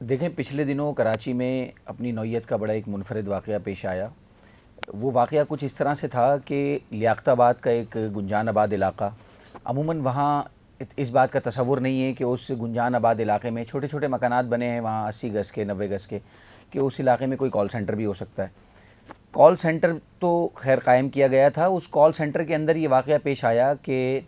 देखें, पिछले दिनों कराची में अपनी नौइयत का बड़ा एक मुनफरिद वाक़या पेश आया। वो वाक़या कुछ इस तरह से था कि लियाक़ताबाद का एक गुंजान आबाद इलाक़ा, अमूमन वहाँ इस बात का तसव्वुर नहीं है कि उस गुंजान आबाद इलाक़े में छोटे छोटे मकानात बने हैं वहाँ 80 गज़ के 90 गज़ के, कि उस इलाक़े में कोई कॉल सेंटर भी हो सकता है। कॉल सेंटर तो खैर कायम किया गया था। उस कॉल सेंटर के अंदर ये वाक़या पेश आया कि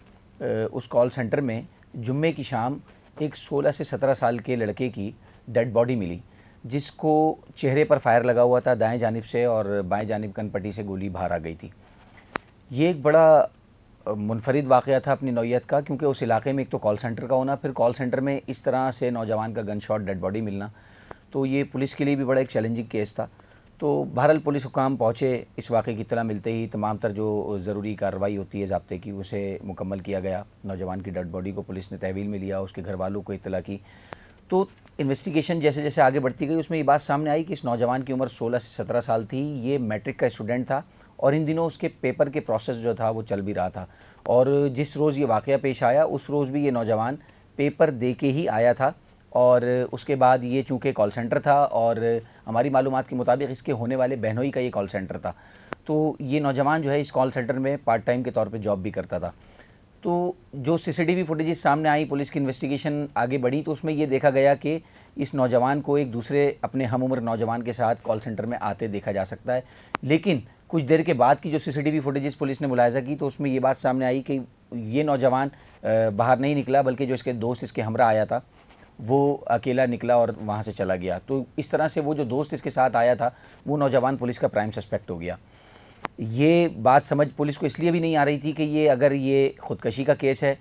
उस कॉल सेंटर में जुम्मे की शाम एक 16 से 17 साल के लड़के की डेड बॉडी मिली, जिसको चेहरे पर फायर लगा हुआ था दाएं जानिब से, और बाएं जानिब कनपट्टी से गोली बाहर आ गई थी। ये एक बड़ा मुनफरिद वाक़या था अपनी नौइयत का, क्योंकि उस इलाके में एक तो कॉल सेंटर का होना, फिर कॉल सेंटर में इस तरह से नौजवान का गन शॉट डेड बॉडी मिलना, तो ये पुलिस के लिए भी बड़ा एक चैलेंजिंग केस था। तो बहरहाल पुलिस हुकाम पहुँचे, इस वाक़े की इत्तला मिलते ही तमाम तर जो ज़रूरी कार्रवाई होती है ज़ाब्ते की, उसे मुकम्मल किया गया। नौजवान की डेड बॉडी को पुलिस ने तहवील में लिया, उसके घर वालों को इत्तला की। तो इन्वेस्टिगेशन जैसे जैसे आगे बढ़ती गई, उसमें ये बात सामने आई कि इस नौजवान की उम्र 16 से 17 साल थी। ये मैट्रिक का स्टूडेंट था और इन दिनों उसके पेपर के प्रोसेस जो था वो चल भी रहा था। और जिस रोज़ ये वाक़या पेश आया उस रोज़ भी ये नौजवान पेपर दे के ही आया था। और उसके बाद ये चूँकि कॉल सेंटर था और हमारी मालूमात के मुताबिक इसके होने वाले बहनोई का ये कॉल सेंटर था, तो ये नौजवान जो है इस कॉल सेंटर में पार्ट टाइम के तौर पे जॉब भी करता था। तो जो सीसीटीवी फुटेजेस सामने आई, पुलिस की इन्वेस्टिगेशन आगे बढ़ी, तो उसमें ये देखा गया कि इस नौजवान को एक दूसरे अपने हम उम्र नौजवान के साथ कॉल सेंटर में आते देखा जा सकता है। लेकिन कुछ देर के बाद की जो सीसीटीवी फुटेजेस पुलिस ने मुलायजा की, तो उसमें ये बात सामने आई कि ये नौजवान बाहर नहीं निकला, बल्कि जो इसके दोस्त इसके हमरा आया था वो अकेला निकला और वहाँ से चला गया। तो इस तरह से वो जो दोस्त इसके साथ आया था वो नौजवान पुलिस का प्राइम सस्पेक्ट हो गया। ये बात समझ पुलिस को इसलिए भी नहीं आ रही थी कि ये अगर ये ख़ुदकशी का केस है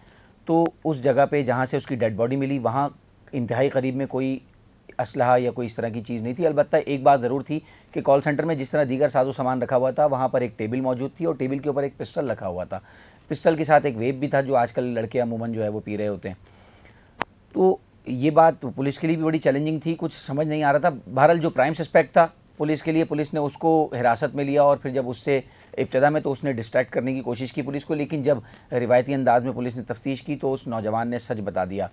तो उस जगह पे जहाँ से उसकी डेड बॉडी मिली वहाँ इंतहाई करीब में कोई असलहा या कोई इस तरह की चीज़ नहीं थी। अलबत्ता एक बात ज़रूर थी कि कॉल सेंटर में जिस तरह दीगर साजो सामान रखा हुआ था, वहाँ पर एक टेबल मौजूद थी और टेबल के ऊपर एक पिस्टल रखा हुआ था। पिस्टल के साथ एक वेप भी था जो आजकल लड़के अमूमन जो है वो पी रहे होते हैं। तो ये बात पुलिस के लिए भी बड़ी चैलेंजिंग थी, कुछ समझ नहीं आ रहा था। बहरहाल जो प्राइम सस्पेक्ट था पुलिस के लिए, पुलिस ने उसको हिरासत में लिया और फिर जब उससे इब्तदा में तो उसने डिस्ट्रैक्ट करने की कोशिश की पुलिस को, लेकिन जब रिवायती अंदाज में पुलिस ने तफ्तीश की तो उस नौजवान ने सच बता दिया।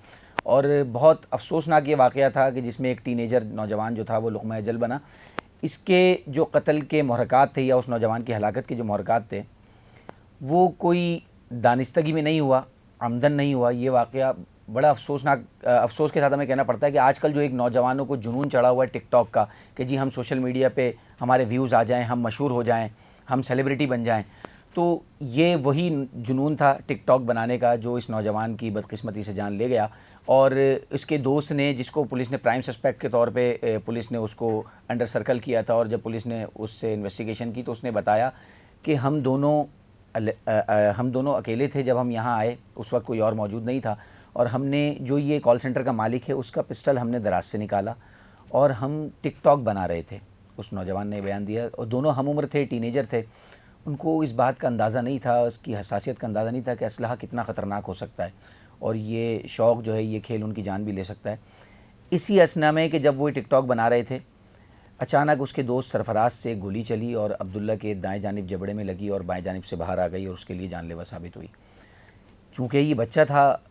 और बहुत अफसोसनाक ये वाक़या था कि जिसमें एक टीनेजर नौजवान जो था वो लुक़मा अजल बना। इसके जो कत्ल के महरक़ात थे या उस नौजवान की हलाकत के जो महरक़ात थे वो कोई दानिस्तगी में नहीं हुआ, आमदन नहीं हुआ। ये वाक़या बड़ा अफसोसनाक, अफसोस के साथ हमें कहना पड़ता है कि आजकल जो एक नौजवानों को जुनून चढ़ा हुआ है टिकटॉक का कि जी हम सोशल मीडिया पे हमारे व्यूज़ आ जाएं, हम मशहूर हो जाएं, हम सेलिब्रिटी बन जाएं, तो ये वही जुनून था टिकटॉक बनाने का जो इस नौजवान की बदकिस्मती से जान ले गया। और इसके दोस्त ने, जिसको पुलिस ने प्राइम सस्पेक्ट के तौर पे पुलिस ने उसको अंडर सर्कल किया था, और जब पुलिस ने उससे इन्वेस्टिगेशन की तो उसने बताया कि हम दोनों अकेले थे जब हम यहाँ आए, उस वक्त कोई और मौजूद नहीं था, और हमने जो ये कॉल सेंटर का मालिक है उसका पिस्टल हमने दराज से निकाला और हम टिकटॉक बना रहे थे। उस नौजवान ने बयान दिया, और दोनों हम उम्र थे, टीनेजर थे। उनको इस बात का अंदाज़ा नहीं था, उसकी हसासियत का अंदाज़ा नहीं था कि असलहा कितना ख़तरनाक हो सकता है और ये शौक़ जो है, ये खेल उनकी जान भी ले सकता है। इसी असना में कि जब वो टिकटॉक बना रहे थे, अचानक उसके दोस्त सरफराज से गोली चली और अब्दुल्ला के दाएं जानिब जबड़े में लगी और बाएं जानिब से बाहर आ गई और उसके लिए जानलेवा साबित हुई। चूँकि ये बच्चा था,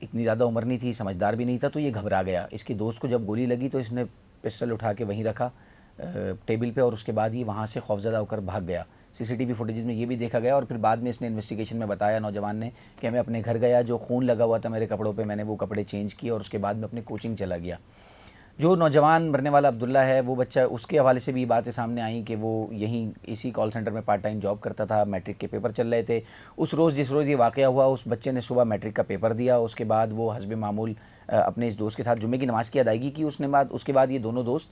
इतनी ज़्यादा उम्र नहीं थी, समझदार भी नहीं था, तो ये घबरा गया। इसके दोस्त को जब गोली लगी तो इसने पिस्टल उठा के वहीं रखा टेबल पे, और उसके बाद ये वहाँ से खौफज़दा होकर भाग गया। सीसीटीवी फुटेज में ये भी देखा गया। और फिर बाद में इसने इन्वेस्टिगेशन में बताया नौजवान ने कि मैं अपने घर गया, जो खून लगा हुआ था मेरे कपड़ों पे, मैंने वो कपड़े चेंज किए और उसके बाद में अपनी कोचिंग चला गया। जो नौजवान मरने वाला अब्दुल्ला है, वो बच्चा, उसके हवाले से भी बातें सामने आई कि वो यहीं इसी कॉल सेंटर में पार्ट टाइम जॉब करता था। मैट्रिक के पेपर चल रहे थे उस रोज़, जिस रोज़ ये वाक़या हुआ, उस बच्चे ने सुबह मैट्रिक का पेपर दिया। उसके बाद वो हस्बे मामूल अपने इस दोस्त के साथ जुम्मे की नमाज़ की अदायगी की। उसके बाद ये दोनों दोस्त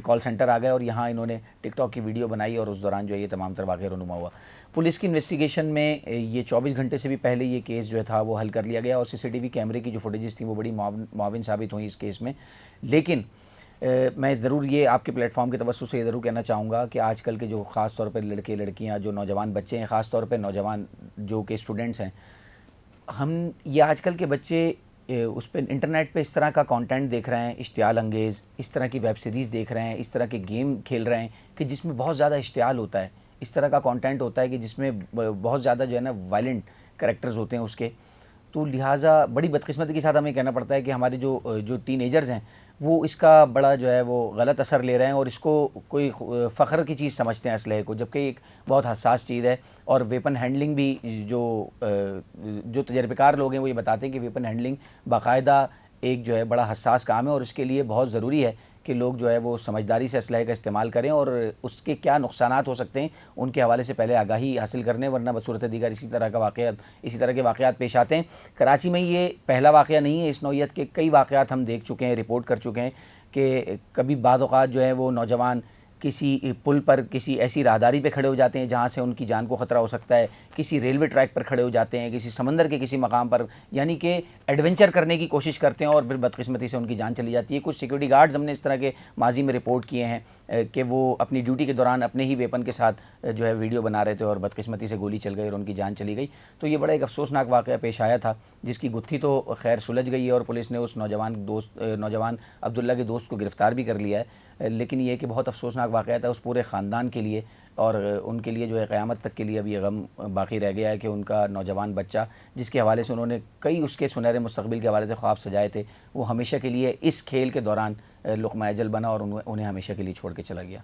कॉल सेंटर आ गए और यहाँ इन्होंने टिकटॉक की वीडियो बनाई और उस दौरान जो है ये तमाम तर वाक़या रूनुमा हुआ। पुलिस की इन्वेस्टिगेशन में ये 24 घंटे से भी पहले ये केस जो था वो हल कर लिया गया और सीसीटीवी कैमरे की जो फुटेजेस थी वो बड़ी मुआविन साबित हुई इस केस में। लेकिन मैं ज़रूर ये आपके प्लेटफॉर्म के तवज्जो से ये ज़रूर कहना चाहूँगा कि आजकल के जो ख़ास तौर पर लड़के लड़कियाँ, जो नौजवान बच्चे हैं, ख़ास तौर पर नौजवान जो के स्टूडेंट्स हैं, हम ये आजकल के बच्चे उस पर इंटरनेट पे इस तरह का कंटेंट देख रहे हैं, इश्तियाल अंगेज़, इस तरह की वेब सीरीज़ देख रहे हैं, इस तरह के गेम खेल रहे हैं कि जिसमें बहुत ज़्यादा इश्तियाल होता है, इस तरह का कंटेंट होता है कि जिसमें बहुत ज़्यादा जो है ना वायलेंट कैरेक्टर्स होते हैं उसके। तो लिहाजा बड़ी बदकिस्मती के साथ हमें कहना पड़ता है कि हमारे जो टीनेजर्स हैं वो इसका बड़ा जो है वो गलत असर ले रहे हैं और इसको कोई फ़ख्र की चीज़ समझते हैं असलहे को, जबकि एक बहुत हसास चीज़ है। और वेपन हैंडलिंग भी जो तजर्बेकार लोग हैं वो ये बताते हैं कि वेपन हैंडलिंग बाकायदा एक जो है बड़ा हसास काम है और इसके लिए बहुत ज़रूरी है कि लोग जो है वो समझदारी से असलहे का इस्तेमाल करें और उसके क्या नुकसानात हो सकते हैं उनके हवाले से पहले आगाही हासिल करने, वरना बसूरत दीगर इसी तरह के वाक़यात पेश आते हैं। कराची में ये पहला वाक़या नहीं है, इस नौइयत के कई वाक़यात हम देख चुके हैं, रिपोर्ट कर चुके हैं कि कभी बाद औक़ात जो है वो नौजवान किसी पुल पर किसी ऐसी राहदारी पे खड़े हो जाते हैं जहाँ से उनकी जान को ख़तरा हो सकता है, किसी रेलवे ट्रैक पर खड़े हो जाते हैं, किसी समंदर के किसी मकाम पर, यानी कि एडवेंचर करने की कोशिश करते हैं और फिर बदकिस्मती से उनकी जान चली जाती है। कुछ सिक्योरिटी गार्ड्स हमने इस तरह के माजी में रिपोर्ट किए हैं कि वो अपनी ड्यूटी के दौरान अपने ही वेपन के साथ जो है वीडियो बना रहे थे और बदकिस्मती से गोली चल गई और उनकी जान चली गई। तो ये बड़ा एक अफसोसनाक वाक़या पेश आया था, जिसकी गुत्थी तो खैर सुलझ गई है और पुलिस ने उस नौजवान अब्दुल्ला के दोस्त को गिरफ़्तार भी कर लिया है। लेकिन ये कि बहुत अफसोसनाक वाक़या था उस पूरे ख़ानदान के लिए और उनके लिए जो है क़यामत तक के लिए अब ये गम बाकी रह गया है कि उनका नौजवान बच्चा, जिसके हवाले से उन्होंने कई उसके सुनहरे मुस्तक़बिल के हवाले से ख्वाब सजाए थे, वो हमेशा के लिए इस खेल के दौरान लुक़मा अजल बना और उन्हें हमेशा के लिए छोड़ के चला गया।